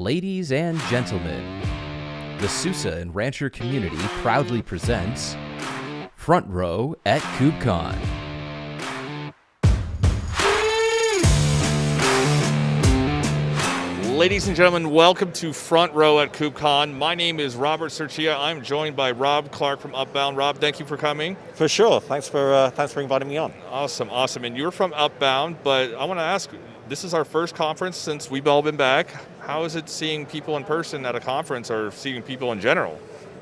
Ladies and gentlemen, the SUSE and Rancher community proudly presents Front Row at KubeCon. Ladies and gentlemen, welcome to Front Row at KubeCon. My name is Robert Sirchia. I'm joined by Rob Clark from Upbound. Rob, thank you for coming. For sure. Thanks for inviting me on. Awesome. And you're from Upbound, but I want to ask, this is our first conference since we've all been back. How is it seeing people in person at a conference or seeing people in general?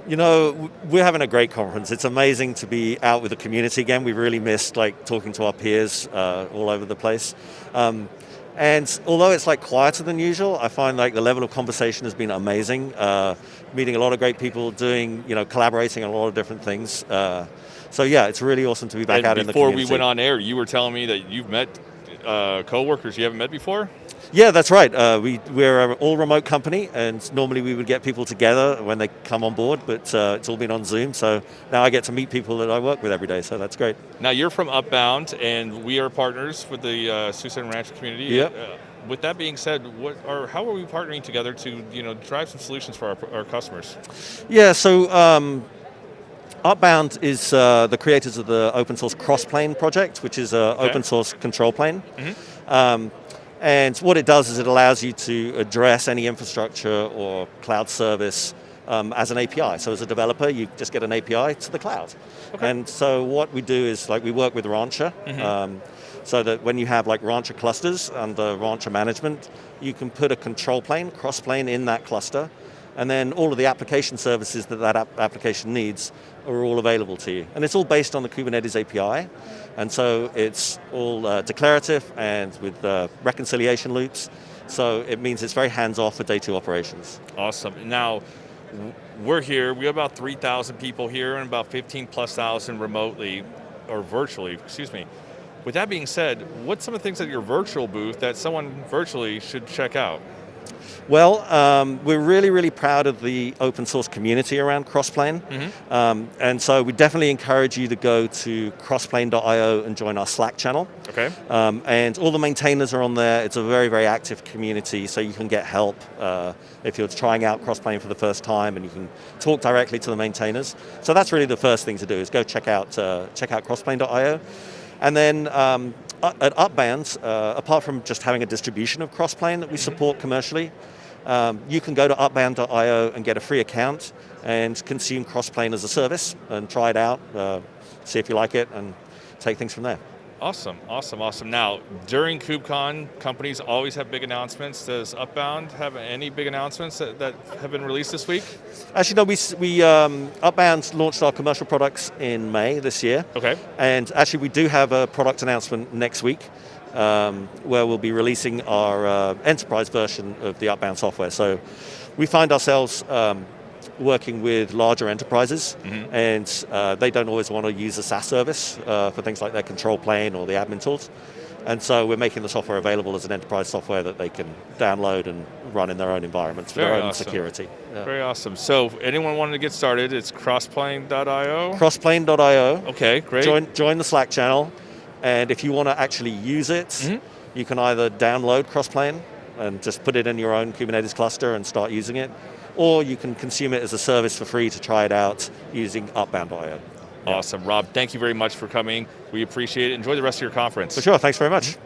You know, we're having a great conference. It's amazing to be out with the community again. We've really missed talking to our peers all over the place. And although it's quieter than usual, I find the level of conversation has been amazing. Meeting a lot of great people, doing, collaborating on a lot of different things. So yeah, it's really awesome to be back out in the community. Before we went on air, you were telling me that you've met co-workers you haven't met before? Yeah, that's right. We're an all-remote company, and normally we would get people together when they come on board, but it's all been on Zoom, so now I get to meet people that I work with every day, so that's great. Now, you're from Upbound, and we are partners with the SUSE and Rancher community. Yep. With that being said, how are we partnering together to drive some solutions for our customers? Yeah, so Upbound is the creators of the open source Crossplane project, which is an open source control plane. Mm-hmm. And what it does is it allows you to address any infrastructure or cloud service as an API. So as a developer, you just get an API to the cloud. Okay. And so what we do is we work with Rancher, mm-hmm. So that when you have Rancher clusters under Rancher management, you can put a control plane, Crossplane in that cluster, and then all of the application services that application needs are all available to you. And it's all based on the Kubernetes API. And so it's all declarative and with reconciliation loops. So it means it's very hands-off for day two operations. Awesome. Now, we're here. We have about 3,000 people here and about 15,000+ remotely, or virtually, excuse me. With that being said, what's some of the things at your virtual booth that someone virtually should check out? Well, we're really, really proud of the open source community around Crossplane. Mm-hmm. And so we definitely encourage you to go to crossplane.io and join our Slack channel. Okay. And all the maintainers are on there. It's a very, very active community, so you can get help if you're trying out Crossplane for the first time, and you can talk directly to the maintainers. So that's really the first thing to do, is go check out crossplane.io. And then at Upbound, apart from just having a distribution of Crossplane that we support commercially, you can go to upbound.io and get a free account and consume Crossplane as a service and try it out, see if you like it, and take things from there. Awesome. Now, during KubeCon, companies always have big announcements. Does Upbound have any big announcements that have been released this week? Actually, no, we Upbound launched our commercial products in May this year. Okay. And actually, we do have a product announcement next week where we'll be releasing our enterprise version of the Upbound software. So we find ourselves working with larger enterprises, mm-hmm. and they don't always want to use a SaaS service for things like their control plane or the admin tools. And so we're making the software available as an enterprise software that they can download and run in their own environments for their own security. Yeah. Very awesome. So anyone wanting to get started, it's crossplane.io? Crossplane.io. Okay, great. Join the Slack channel, and if you want to actually use it, mm-hmm. you can either download Crossplane and just put it in your own Kubernetes cluster and start using it, or you can consume it as a service for free to try it out using Upbound.io. Awesome. Rob, thank you very much for coming. We appreciate it. Enjoy the rest of your conference. For sure. Thanks very much.